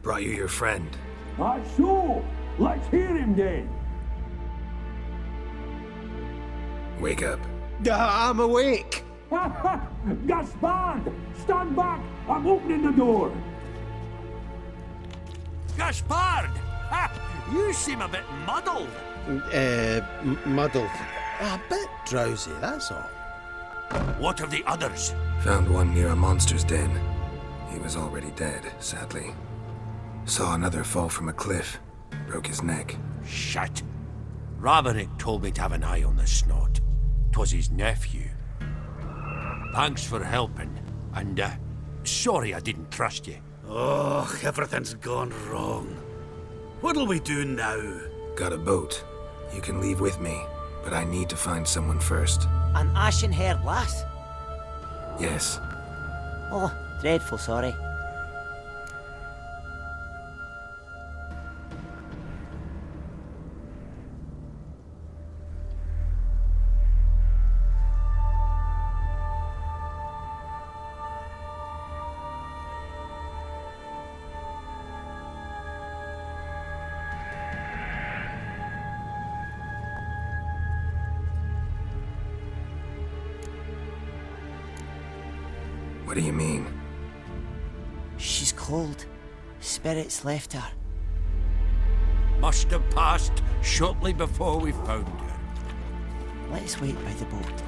Brought you your friend. So, let's hear him then. Wake up. I'm awake. Gaspard! Stand back! I'm opening the door! Gaspard! Ha! You seem a bit muddled. Muddled. A bit drowsy, that's all. What of the others? Found one near a monster's den. He was already dead, sadly. Saw another fall from a cliff. Broke his neck. Shit. Raverick told me to have an eye on the snot. 'Twas his nephew. Thanks for helping. And, sorry I didn't trust you. Oh, everything's gone wrong. What'll we do now? Got a boat. You can leave with me, but I need to find someone first. An ashen-haired lass? Yes. Oh, dreadful sorry. What do you mean? She's cold. Spirits left her. Must have passed shortly before we found her. Let's wait by the boat.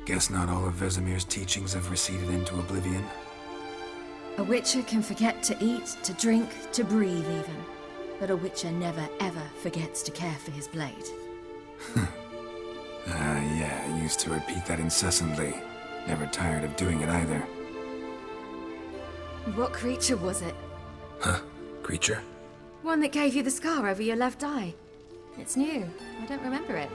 Guess not all of Vesemir's teachings have receded into oblivion. A witcher can forget to eat, to drink, to breathe even. But a witcher never ever forgets to care for his blade. Yeah, I used to repeat that incessantly. Never tired of doing it either. What creature was it? Huh? Creature? One that gave you the scar over your left eye. It's new. I don't remember it.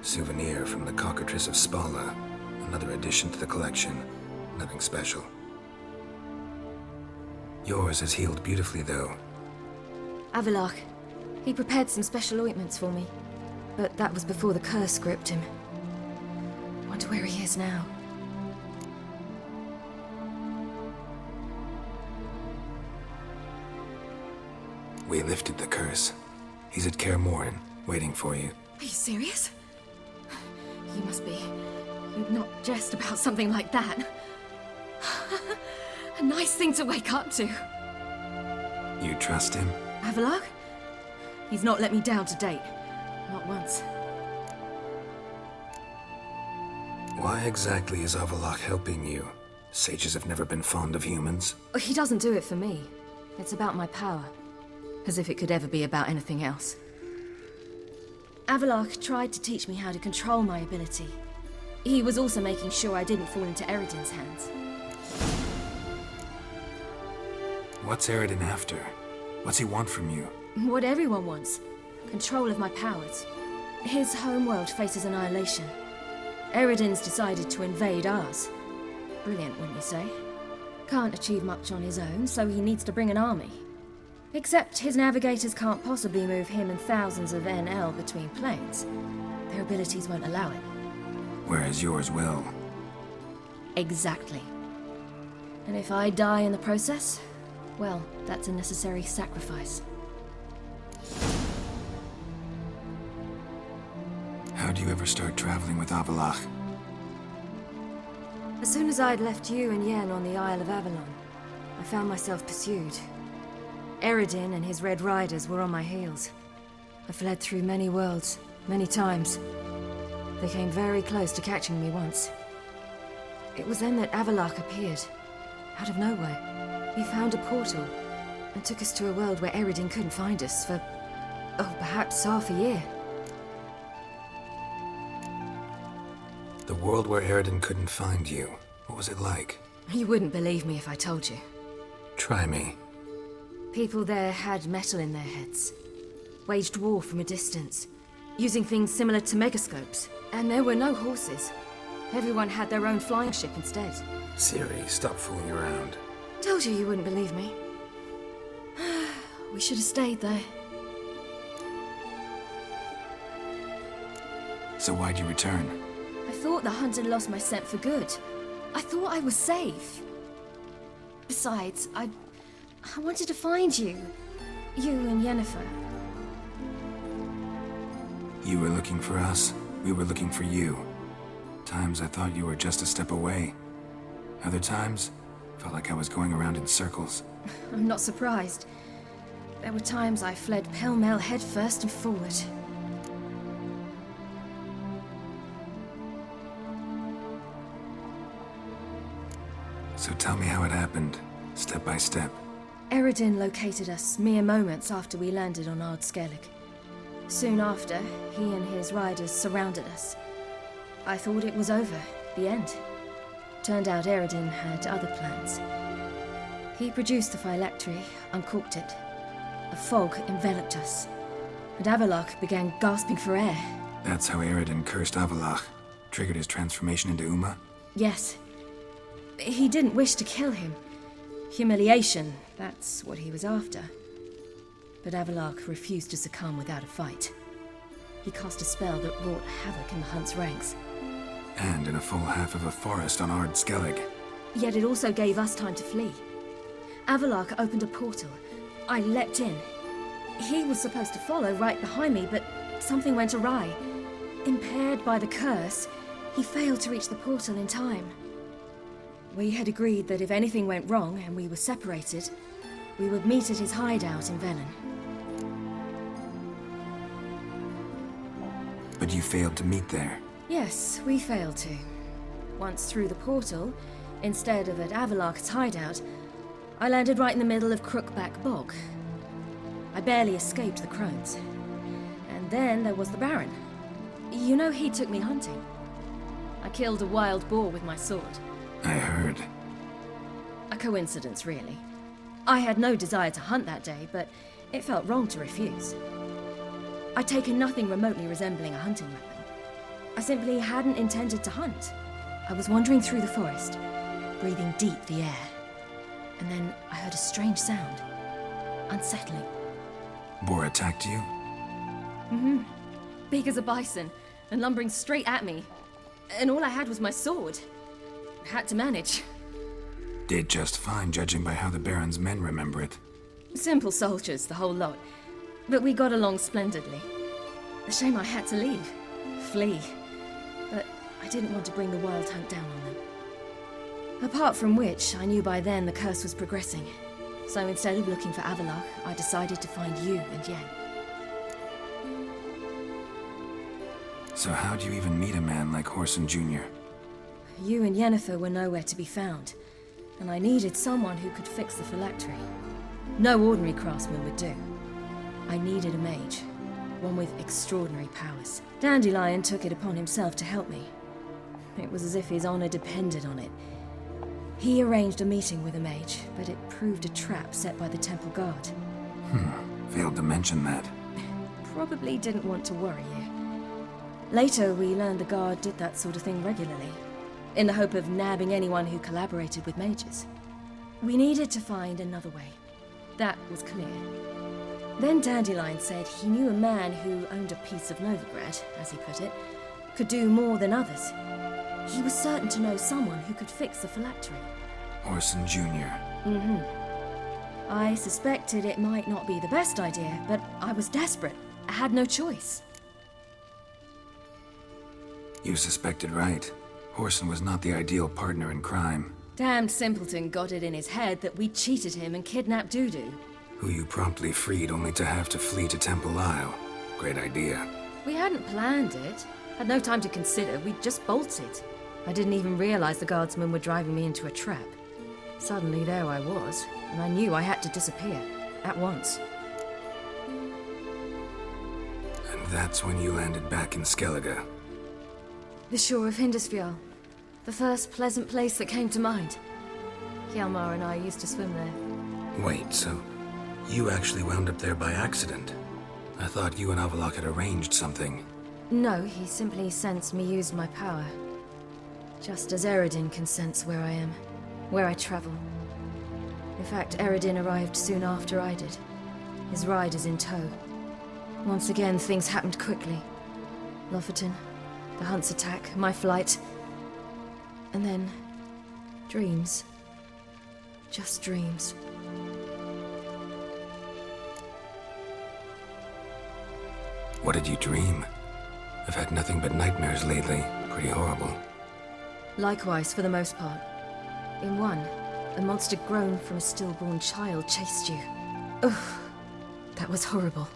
Souvenir from the Cockatrice of Spala. Another addition to the collection. Nothing special. Yours has healed beautifully, though. Avalok. He prepared some special ointments for me. But that was before the curse gripped him. Wonder where he is now. We lifted the curse. He's at Kaer Morhen, waiting for you. Are you serious? You must be. You'd not jest about something like that. A nice thing to wake up to. You trust him? Avalok? He's not let me down to date. Not once. Why exactly is Avalok helping you? Sages have never been fond of humans. He doesn't do it for me. It's about my power. As if it could ever be about anything else. Avalok tried to teach me how to control my ability. He was also making sure I didn't fall into Eredin's hands. What's Eredin after? What's he want from you? What everyone wants. Control of my powers. His homeworld faces annihilation. Eredin's decided to invade ours. Brilliant, wouldn't you say? Can't achieve much on his own, so he needs to bring an army. Except his navigators can't possibly move him and thousands of NL between planes. Their abilities won't allow it. Whereas yours will. Exactly. And if I die in the process, well, that's a necessary sacrifice. How do you ever start traveling with Avalok? As soon as I'd left you and Yen on the Isle of Avalon, I found myself pursued. Eredin and his Red Riders were on my heels. I fled through many worlds, many times. They came very close to catching me once. It was then that Avalok appeared, out of nowhere. He found a portal, and took us to a world where Eredin couldn't find us for, perhaps half a year. The world where Eredin couldn't find you. What was it like? You wouldn't believe me if I told you. Try me. People there had metal in their heads, waged war from a distance, using things similar to megascopes. And there were no horses. Everyone had their own flying ship instead. Ciri, stop fooling around. Told you you wouldn't believe me. We should have stayed there. So why'd you return? I thought the hunt had lost my scent for good. I thought I was safe. Besides, I wanted to find you. You and Yennefer. You were looking for us. We were looking for you. Times I thought you were just a step away. Other times, felt like I was going around in circles. I'm not surprised. There were times I fled pell-mell headfirst and forward. So tell me how it happened, step by step. Eredin located us mere moments after we landed on Ard Skellig. Soon after, he and his riders surrounded us. I thought it was over, the end. Turned out Eredin had other plans. He produced the phylactery, uncorked it. A fog enveloped us, and Avalok began gasping for air. That's how Eredin cursed Avalok, triggered his transformation into Uma? Yes. He didn't wish to kill him. Humiliation, that's what he was after. But Avalok refused to succumb without a fight. He cast a spell that wrought havoc in the hunt's ranks. And in a full half of a forest on Ard Skellig. Yet it also gave us time to flee. Avalok opened a portal. I leapt in. He was supposed to follow right behind me, but something went awry. Impaired by the curse, he failed to reach the portal in time. We had agreed that if anything went wrong and we were separated, we would meet at his hideout in Velen. But you failed to meet there. Yes, we failed to. Once through the portal, instead of at Avalok's hideout, I landed right in the middle of Crookback Bog. I barely escaped the crones. And then there was the Baron. You know he took me hunting. I killed a wild boar with my sword. I heard. A coincidence, really. I had no desire to hunt that day, but it felt wrong to refuse. I'd taken nothing remotely resembling a hunting weapon. I simply hadn't intended to hunt. I was wandering through the forest, breathing deep the air. And then I heard a strange sound. Unsettling. Boar attacked you? Big as a bison, and lumbering straight at me. And all I had was my sword. Had to manage. Did just fine, judging by how the Baron's men remember it. Simple soldiers, the whole lot. But we got along splendidly. A shame I had to leave. Flee. But I didn't want to bring the Wild Hunt down on them. Apart from which, I knew by then the curse was progressing. So instead of looking for Avallac'h, I decided to find you and Yen. So how'd you even meet a man like Whoreson Jr.? You and Yennefer were nowhere to be found, and I needed someone who could fix the phylactery. No ordinary craftsman would do. I needed a mage, one with extraordinary powers. Dandelion took it upon himself to help me. It was as if his honor depended on it. He arranged a meeting with a mage, but it proved a trap set by the temple guard. Failed to mention that. Probably didn't want to worry you. Later, we learned the guard did that sort of thing regularly, in the hope of nabbing anyone who collaborated with mages. We needed to find another way. That was clear. Then Dandelion said he knew a man who owned a piece of Novigrad, as he put it, could do more than others. He was certain to know someone who could fix the phylactery. Whoreson Jr. I suspected it might not be the best idea, but I was desperate. I had no choice. You suspected right. Whoreson was not the ideal partner in crime. Damned simpleton got it in his head that we cheated him and kidnapped Dudu. Who you promptly freed only to have to flee to Temple Isle. Great idea. We hadn't planned it. Had no time to consider. We just bolted. I didn't even realize the guardsmen were driving me into a trap. Suddenly there I was, and I knew I had to disappear. At once. And that's when you landed back in Skellige. The shore of Hindisfjall. The first pleasant place that came to mind. Hjalmar and I used to swim there. Wait, so you actually wound up there by accident? I thought you and Avallac'h had arranged something. No, he simply sensed me used my power. Just as Eredin can sense where I am, where I travel. In fact, Eredin arrived soon after I did. His riders in tow. Once again, things happened quickly. Lofoten, the hunt's attack, my flight. And then, dreams. Just dreams. What did you dream? I've had nothing but nightmares lately. Pretty horrible. Likewise, for the most part. In one, a monster grown from a stillborn child chased you. Ugh, that was horrible.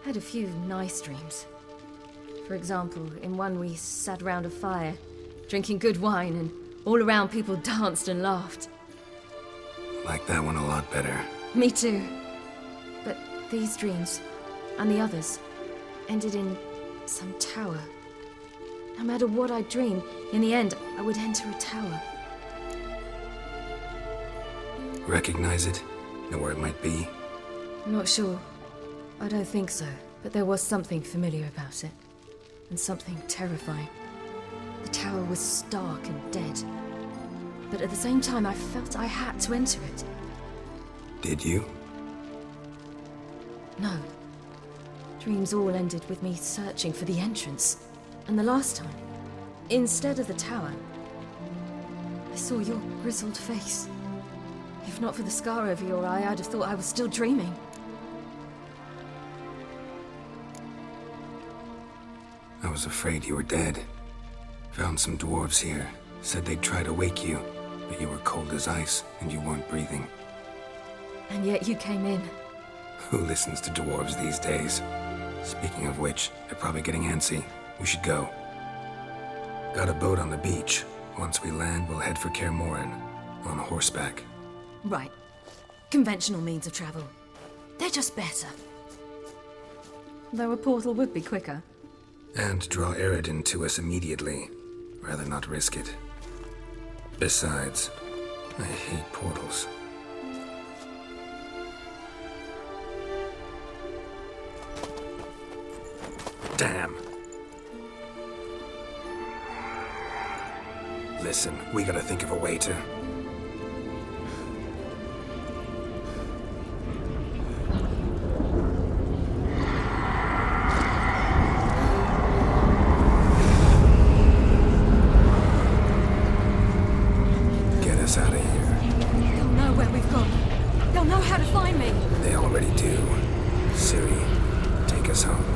Had a few nice dreams. For example, in one we sat around a fire, drinking good wine, and all around people danced and laughed. Like that one a lot better. Me too. But these dreams, and the others, ended in some tower. No matter what I dreamed, in the end, I would enter a tower. Recognize it? Know where it might be? Not sure. I don't think so, but there was something familiar about it. And something terrifying. The tower was stark and dead. But at the same time, I felt I had to enter it. Did you? No. Dreams all ended with me searching for the entrance. And the last time, instead of the tower, I saw your grizzled face. If not for the scar over your eye, I'd have thought I was still dreaming. I was afraid you were dead. Found some dwarves here. Said they'd try to wake you, but you were cold as ice and you weren't breathing. And yet you came in. Who listens to dwarves these days? Speaking of which, they're probably getting antsy. We should go. Got a boat on the beach. Once we land, we'll head for Kaer Morhen, on horseback. Right. Conventional means of travel. They're just better. Though a portal would be quicker. And draw Eredin to us immediately. Rather not risk it. Besides, I hate portals. Damn. Listen, we gotta think of a way to... Get us out of here. They'll know where we've gone. They'll know how to find me. They already do. Ciri, take us home.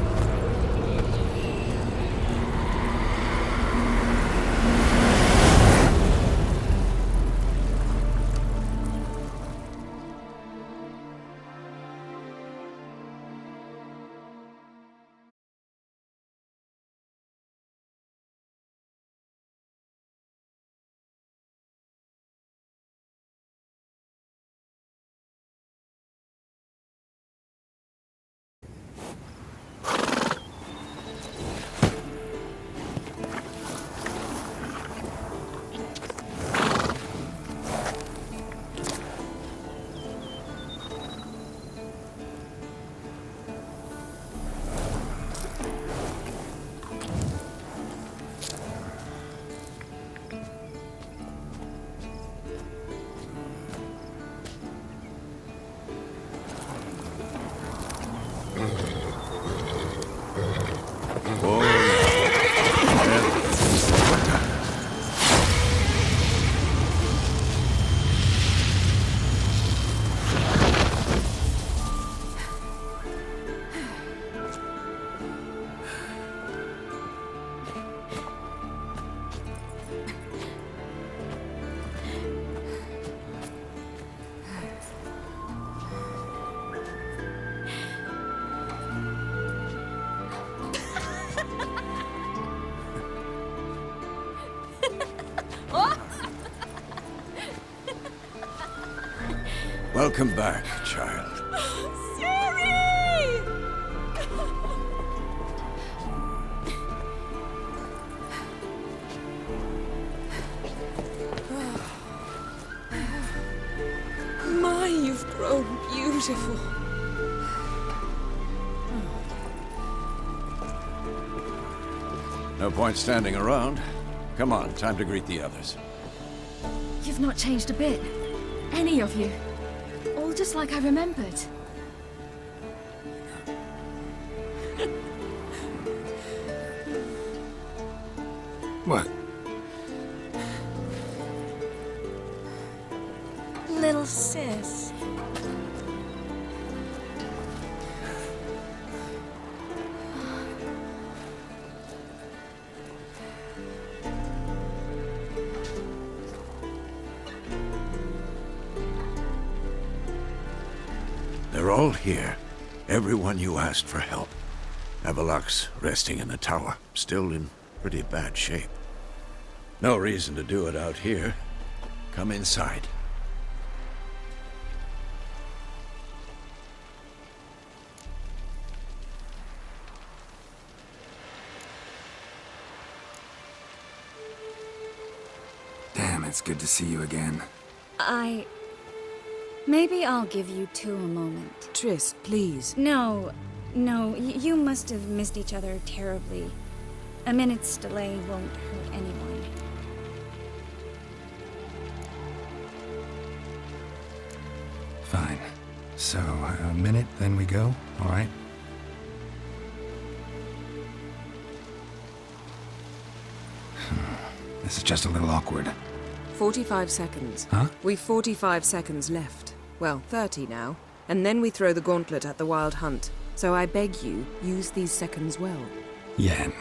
Welcome back, child. Ciri! My, you've grown beautiful. No point standing around. Come on, time to greet the others. You've not changed a bit. Any of you. All just like I remembered. What? Little sis. They're all here. Everyone you asked for help. Avalok's resting in the tower, still in pretty bad shape. No reason to do it out here. Come inside. Damn, it's good to see you again. Maybe I'll give you two a moment. Triss, please. No, you must have missed each other terribly. A minute's delay won't hurt anyone. Fine. So, a minute, then we go? All right? This is just a little awkward. 45 seconds. Huh? We've 45 seconds left. Well, 30 now. And then we throw the gauntlet at the Wild Hunt. So I beg you, use these seconds well. Yen,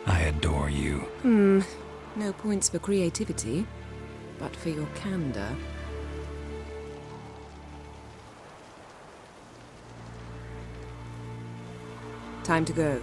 I adore you. No points for creativity, but for your candor. Time to go.